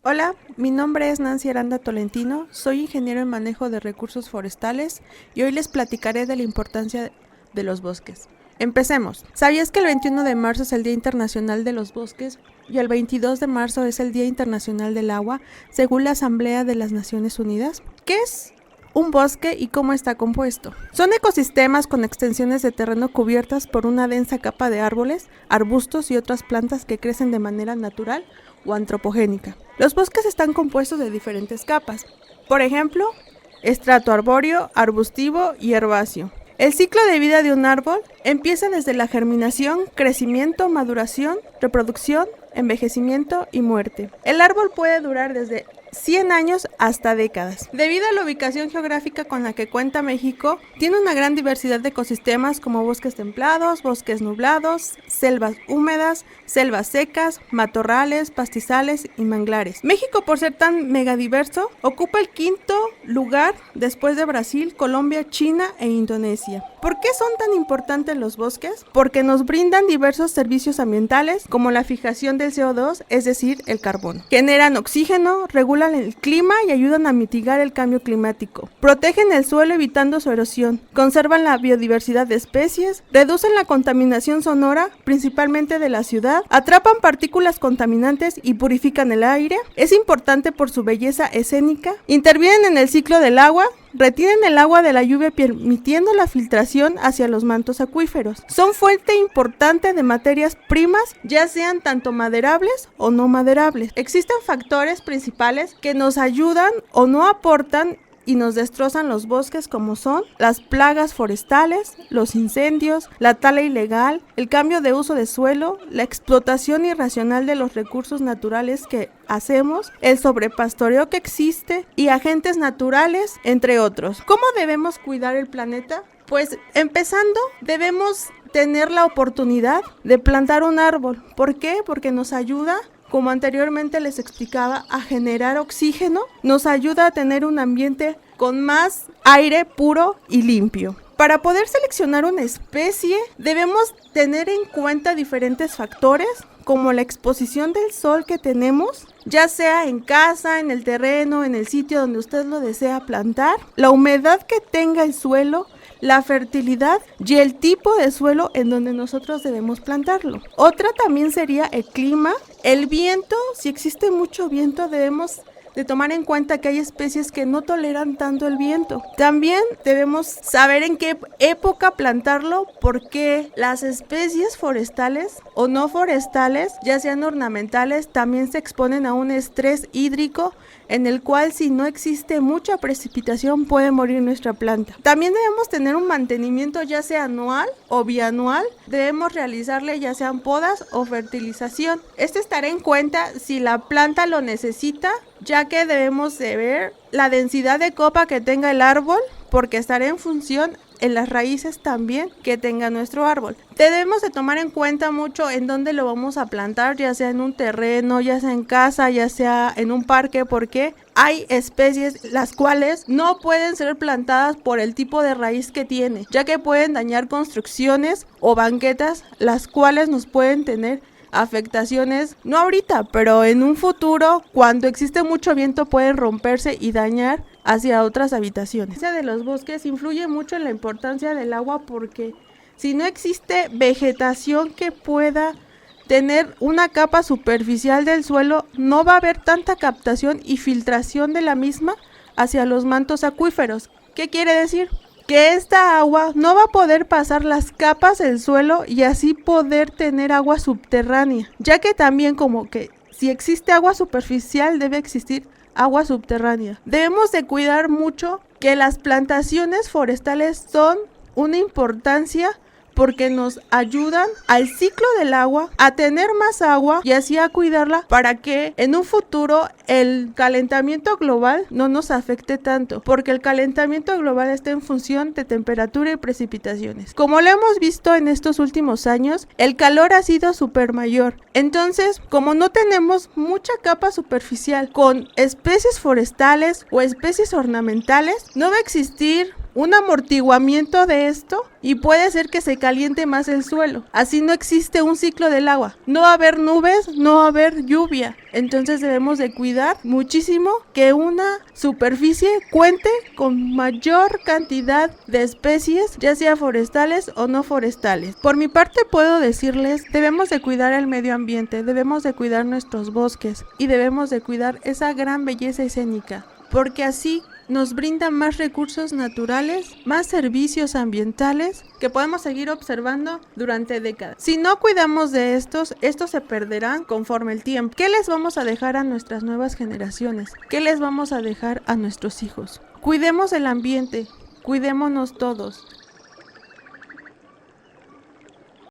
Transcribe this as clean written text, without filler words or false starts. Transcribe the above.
Hola, mi nombre es Nancy Aranda Tolentino, soy ingeniero en manejo de recursos forestales y hoy les platicaré de la importancia de los bosques. Empecemos. ¿Sabías que el 21 de marzo es el Día Internacional de los Bosques y el 22 de marzo es el Día Internacional del Agua, según la Asamblea de las Naciones Unidas? ¿Qué es un bosque y cómo está compuesto? Son ecosistemas con extensiones de terreno cubiertas por una densa capa de árboles, arbustos y otras plantas que crecen de manera natural o antropogénica. Los bosques están compuestos de diferentes capas, por ejemplo, estrato arbóreo, arbustivo y herbáceo. El ciclo de vida de un árbol empieza desde la germinación, crecimiento, maduración, reproducción, envejecimiento y muerte. El árbol puede durar desde 100 años hasta décadas. Debido a la ubicación geográfica con la que cuenta México, tiene una gran diversidad de ecosistemas como bosques templados, bosques nublados, selvas húmedas, selvas secas, matorrales, pastizales y manglares. México, por ser tan megadiverso, ocupa el quinto lugar después de Brasil, Colombia, China e Indonesia. ¿Por qué son tan importantes los bosques? Porque nos brindan diversos servicios ambientales como la fijación del CO2, es decir, el carbono. Generan oxígeno, regulan el clima y ayudan a mitigar el cambio climático. Protegen el suelo evitando su erosión. Conservan la biodiversidad de especies. Reducen la contaminación sonora, principalmente de la ciudad. Atrapan partículas contaminantes y purifican el aire. Es importante por su belleza escénica. Intervienen en el ciclo del agua. Retienen el agua de la lluvia permitiendo la filtración hacia los mantos acuíferos. Son fuente importante de materias primas, ya sean tanto maderables o no maderables. Existen factores principales que nos ayudan o no aportan y nos destrozan los bosques, como son las plagas forestales, los incendios, la tala ilegal, el cambio de uso de suelo, la explotación irracional de los recursos naturales que hacemos, el sobrepastoreo que existe y agentes naturales, entre otros. ¿Cómo debemos cuidar el planeta? Pues empezando, debemos tener la oportunidad de plantar un árbol. ¿Por qué? Porque nos ayuda, como anteriormente les explicaba, a generar oxígeno, nos ayuda a tener un ambiente con más aire puro y limpio. Para poder seleccionar una especie, debemos tener en cuenta diferentes factores, como la exposición del sol que tenemos, ya sea en casa, en el terreno, en el sitio donde usted lo desea plantar, la humedad que tenga el suelo, la fertilidad y el tipo de suelo en donde nosotros debemos plantarlo. Otra también sería el clima, el viento. Si existe mucho viento, debemos de tomar en cuenta que hay especies que no toleran tanto el viento. También debemos saber en qué época plantarlo, porque las especies forestales o no forestales, ya sean ornamentales, también se exponen a un estrés hídrico en el cual, si no existe mucha precipitación, puede morir nuestra planta. También debemos tener un mantenimiento, ya sea anual o bianual. Debemos realizarle ya sean podas o fertilización. Estará en cuenta si la planta lo necesita, ya que debemos de ver la densidad de copa que tenga el árbol, porque estará en función en las raíces también que tenga nuestro árbol. Debemos de tomar en cuenta mucho en dónde lo vamos a plantar, ya sea en un terreno, ya sea en casa, ya sea en un parque, porque hay especies las cuales no pueden ser plantadas por el tipo de raíz que tiene, ya que pueden dañar construcciones o banquetas, las cuales nos pueden tener afectaciones, no ahorita, pero en un futuro, cuando existe mucho viento, pueden romperse y dañar hacia otras habitaciones. La de los bosques influye mucho en la importancia del agua, porque si no existe vegetación que pueda tener una capa superficial del suelo, no va a haber tanta captación y filtración de la misma hacia los mantos acuíferos. ¿Qué quiere decir? Que esta agua no va a poder pasar las capas del suelo y así poder tener agua subterránea, ya que también, como que si existe agua superficial, debe existir agua subterránea. Debemos de cuidar mucho que las plantaciones forestales son una importancia, porque nos ayudan al ciclo del agua, a tener más agua y así a cuidarla, para que en un futuro el calentamiento global no nos afecte tanto, porque el calentamiento global está en función de temperatura y precipitaciones. Como lo hemos visto en estos últimos años, el calor ha sido súper mayor. Entonces, como no tenemos mucha capa superficial con especies forestales o especies ornamentales, no va a existir un amortiguamiento de esto y puede ser que se caliente más el suelo. Así no existe un ciclo del agua. No va a haber nubes, no va a haber lluvia. Entonces debemos de cuidar muchísimo que una superficie cuente con mayor cantidad de especies, ya sea forestales o no forestales. Por mi parte puedo decirles, debemos de cuidar el medio ambiente, debemos de cuidar nuestros bosques y debemos de cuidar esa gran belleza escénica, porque así nos brinda más recursos naturales, más servicios ambientales que podemos seguir observando durante décadas. Si no cuidamos de estos se perderán conforme el tiempo. ¿Qué les vamos a dejar a nuestras nuevas generaciones? ¿Qué les vamos a dejar a nuestros hijos? Cuidemos el ambiente, cuidémonos todos.